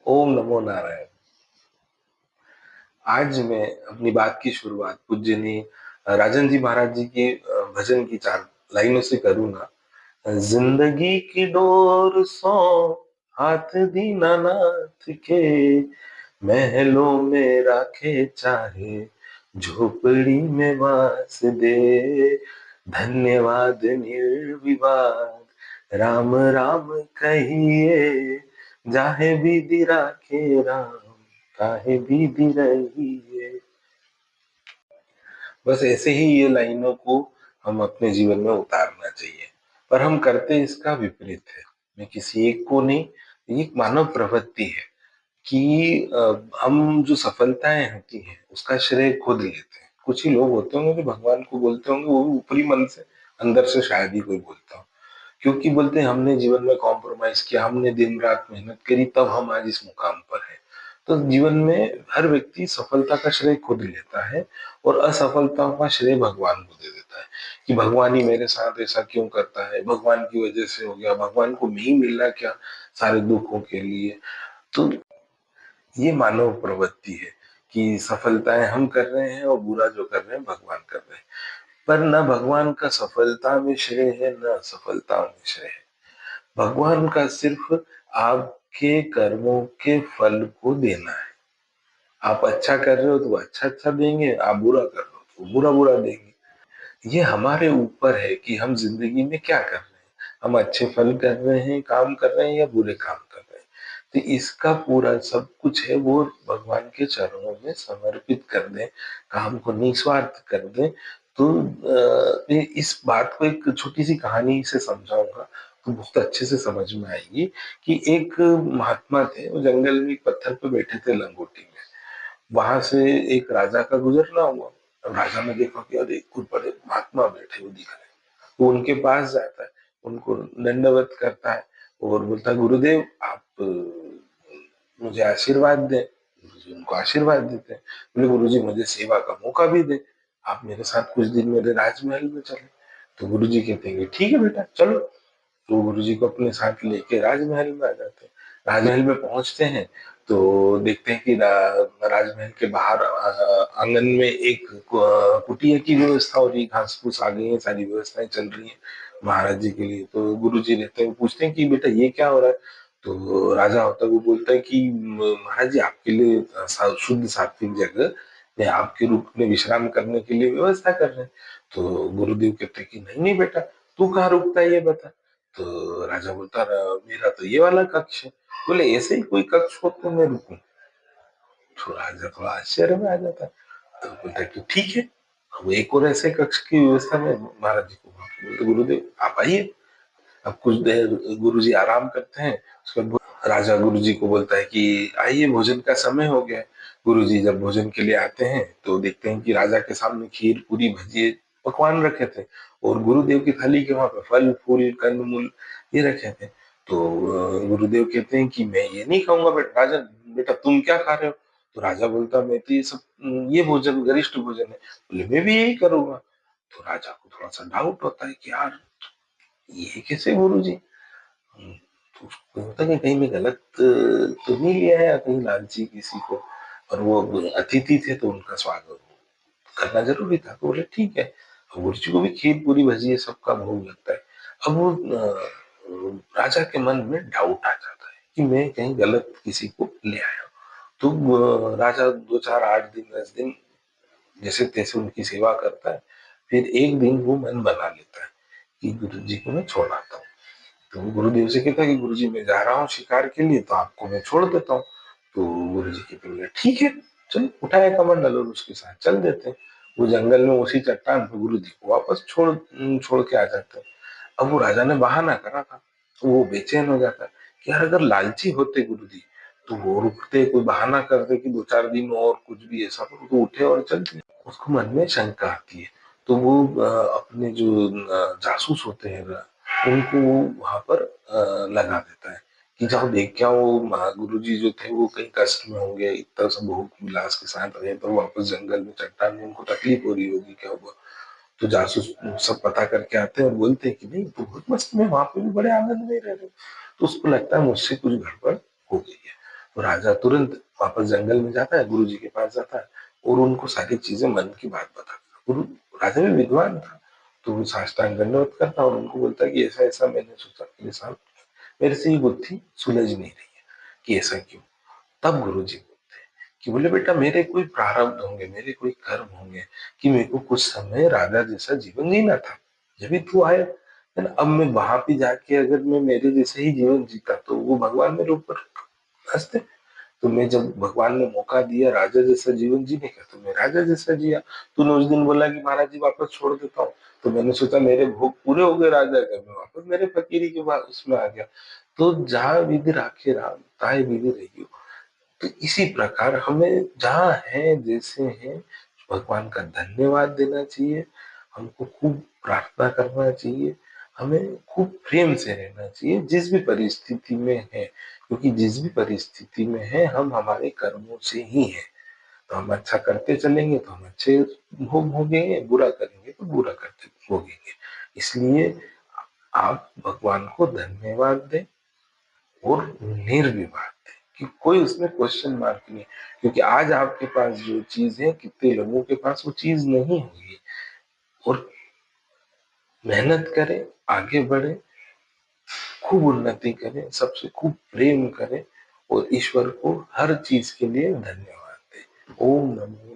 ओम नमो नारायण। आज मैं अपनी बात की शुरुआत पूज्यनी राजन जी महाराज जी के भजन की 4 लाइनों से करूंगा। जिंदगी की डोर सो हाथ दीनानाथ के, महलों में राखे चाहे झोपड़ी में वास दे। धन्यवाद निर्विवाद राम राम कहिए, जाहे भी राखे राम काहे भी रहिए। बस ऐसे ही ये लाइनों को हम अपने जीवन में उतारना चाहिए, पर हम करते इसका विपरीत है। मैं किसी एक को नहीं, ये एक मानव प्रवृत्ति है कि हम जो सफलताएं होती हैं उसका श्रेय खुद लेते हैं। कुछ ही लोग होते होंगे जो भगवान को बोलते होंगे, वो भी ऊपरी मन से, अंदर से शायद ही कोई बोलता हो, क्योंकि बोलते हैं हमने जीवन में कॉम्प्रोमाइज किया, हमने दिन रात मेहनत करी, तब हम आज इस मुकाम पर हैं। तो जीवन में हर व्यक्ति सफलता का श्रेय खुद लेता है और असफलताओं का श्रेय भगवान को दे देता है कि भगवान ही मेरे साथ ऐसा क्यों करता है, भगवान की वजह से हो गया, भगवान को नहीं मिलना क्या सारे दुखों के लिए। तो ये मानव प्रवृत्ति है कि सफलताएं हम कर रहे हैं और बुरा जो कर रहे हैं भगवान कर रहे हैं। पर न भगवान का सफलता में श्रेय है, न असफलता में श्रेय है। भगवान का सिर्फ आपके कर्मों के फल को देना है। आप अच्छा कर रहे हो तो वो अच्छा अच्छा देंगे, आप बुरा कर रहे हो तो वो बुरा बुरा देंगे। ये हमारे ऊपर है कि हम जिंदगी में क्या कर रहे हैं, हम अच्छे फल कर रहे हैं, काम कर रहे हैं, या बुरे काम कर रहे हैं। तो इसका पूरा सब कुछ है वो भगवान के चरणों में समर्पित कर दें, काम को निस्वार्थ कर दें। तो मैं इस बात को एक छोटी सी कहानी से समझाऊंगा तो बहुत अच्छे से समझ में आएगी। कि एक महात्मा थे, वो जंगल में एक पत्थर पे बैठे थे लंगोटी में। वहां से एक राजा का गुजरना हुआ। अब राजा ने देखा कि अरे कुछ बड़े महात्मा बैठे हुए दिख रहे हैं। वो उनके पास जाता है, उनको दंडवत करता है और बोलता है, गुरुदेव आप मुझे आशीर्वाद दें। गुरुजी उनको आशीर्वाद देते हैं। बोले, गुरुजी मुझे सेवा का मौका भी दे, आप मेरे साथ कुछ दिन मेरे राजमहल में चले। तो गुरुजी कहते हैं कि ठीक है बेटा चलो। तो गुरुजी को अपने साथ लेके राजमहल में आ जाते हैं। राजमहल में पहुंचते हैं तो देखते हैं कि राजमहल के बाहर आंगन में एक कुटिया की व्यवस्था हो रही है, घास फूस आ गई है, सारी व्यवस्थाएं चल रही है महाराज जी के लिए। तो गुरुजी रहते हैं, वो पूछते हैं कि बेटा ये क्या हो रहा है। तो राजा होता है, वो बोलता है कि महाराज जी आपके लिए शुद्ध सात्विक जगह में आपके रूप में विश्राम करने के लिए व्यवस्था कर रहे हैं। तो गुरुदेव कहते हैं कि नहीं नहीं बेटा, तू कहाँ रुकता है ये बता। तो राजा बोलता, मेरा तो ये वाला कक्ष है। बोले, ऐसे ही कोई कक्ष हो तो मैं रुकूं। तो राजा थोड़ा आश्चर्य में आ जाता है। तो बोलता है कि ठीक है, अब एक और ऐसे कक्ष की व्यवस्था में महाराज जी को बोलते, गुरुदेव आप आइए। अब कुछ देर गुरु जी आराम करते हैं, उसके बाद राजा गुरु जी को बोलता है कि आइए भोजन का समय हो गया है। गुरु जी जब भोजन के लिए आते हैं तो देखते हैं कि राजा के सामने खीर पूरी भजिए पकवान रखे थे, और गुरुदेव की थाली के वहां पे फल फूल कंद मूल ये रखे थे। तो गुरुदेव कहते हैं कि मैं ये नहीं खाऊंगा बेटा। राजा, बेटा तुम क्या खा रहे हो। तो राजा बोलता, मैं तो ये सब ये भोजन गरिष्ठ भोजन है। बोले, मैं भी यही करूंगा। तो राजा को थोड़ा सा डाउट होता है कि यार ये कैसे गुरु जी। तो उसको होता है कि कहीं मैं गलत तो नहीं लिया है, या कहीं लालची किसी को। और वो अतिथि थे तो उनका स्वागत करना जरूरी था। तो बोले ठीक है। गुरु जी को भी खीर पूरी भजी ये सबका भोग लगता है। अब वो राजा के मन में डाउट आ जाता है कि मैं कहीं गलत किसी को ले आया। तो राजा 2 4 8 दिन 10 दिन जैसे तैसे उनकी सेवा करता है। फिर एक दिन वो मन बना लेता है कि गुरु जी को मैं छोड़ आता हूँ। तो गुरुदेव से कहता है कि गुरुजी मैं जा रहा हूँ शिकार के लिए, तो आपको मैं छोड़ देता हूँ। तो गुरुजी कहते बोले ठीक है, चल उठाए कमंडल और उसके साथ चल देते हैं। वो जंगल में उसी चट्टान पर गुरु जी को वापस छोड़ के आ जाते हैं। अब वो राजा ने बहाना करा था, तो वो बेचैन हो जाता है कि यार अगर लालची होते गुरु जी तो वो रुकते, कोई बहाना करते कि 2 4 दिन और कुछ भी ऐसा, तो उठे और चलते। उसको मन में शंका आती है। तो वो अपने जो जासूस होते हैं उनको वहां पर लगा देता है कि जाओ देख क्या वो गुरु जी जो थे वो कहीं कष्ट में होंगे, इतना सब भोग विलास के साथ रहे, तो वापस जंगल में चट्टान में उनको तकलीफ हो रही होगी, क्या हुआ। तो जासूस सब पता करके आते हैं और बोलते हैं कि नहीं तो बहुत मस्त में वहां पे भी बड़े आनंद में रह रहे। तो उसको लगता है मुझसे कुछ गड़बड़ हो गई है। तो राजा तुरंत वापस जंगल में जाता है, गुरुजी के पास जाता है और उनको सारी चीजें मन की बात बताता है। गुरु राजा भी विद्वान था, तो वो साष्टांग दंडवत करता और उनको बोलता है कि ऐसा ऐसा मैंने सोचा मेरे साथ, मेरे से ये बुद्धि सुलझ नहीं रही है कि ऐसा क्यों। तब गुरु जी बोलते हैं कि बोले बेटा मेरे कोई प्रारब्ध होंगे, मेरे कोई कर्म होंगे कि मेरे को कुछ समय राजा जैसा जीवन जीना था, जब भी तू आया है ना। अब मैं वहां पे जाके अगर मैं मेरे जैसे ही जीवन जीता तो वो भगवान मेरे ऊपर हंसते। तो मैं जब भगवान ने मौका दिया राजा जैसा जीवन जीने का तो मैं राजा जैसा जिया। तूने उस दिन बोला कि महाराज जी वापस छोड़ देता हूँ, तो मैंने सोचा मेरे भोग पूरे हो गए राजा का, मैं वापस मेरे फकीरी के बाद उसमें आ गया। तो जहाँ विधि राखे राम ताए विधि रहियो। तो इसी प्रकार हमें जहाँ है जैसे हैं भगवान का धन्यवाद देना चाहिए, हमको खूब प्रार्थना करना चाहिए, हमें खूब प्रेम से रहना चाहिए जिस भी परिस्थिति में है, क्योंकि जिस भी परिस्थिति में है हम हमारे कर्मों से ही हैं। तो हम अच्छा करते चलेंगे तो हम अच्छे भोग भोगेंगे, बुरा करेंगे तो बुरा करते भोगेंगे। इसलिए आप भगवान को धन्यवाद दें और निर्विवाद थे कि कोई उसमें क्वेश्चन मार्क नहीं। क्योंकि आज आपके पास जो चीज है कितने लोगों के पास वो चीज नहीं होगी। और मेहनत करें, आगे बढ़े, खूब उन्नति करें, सबसे खूब प्रेम करें और ईश्वर को हर चीज के लिए धन्यवाद दें। ओम नमो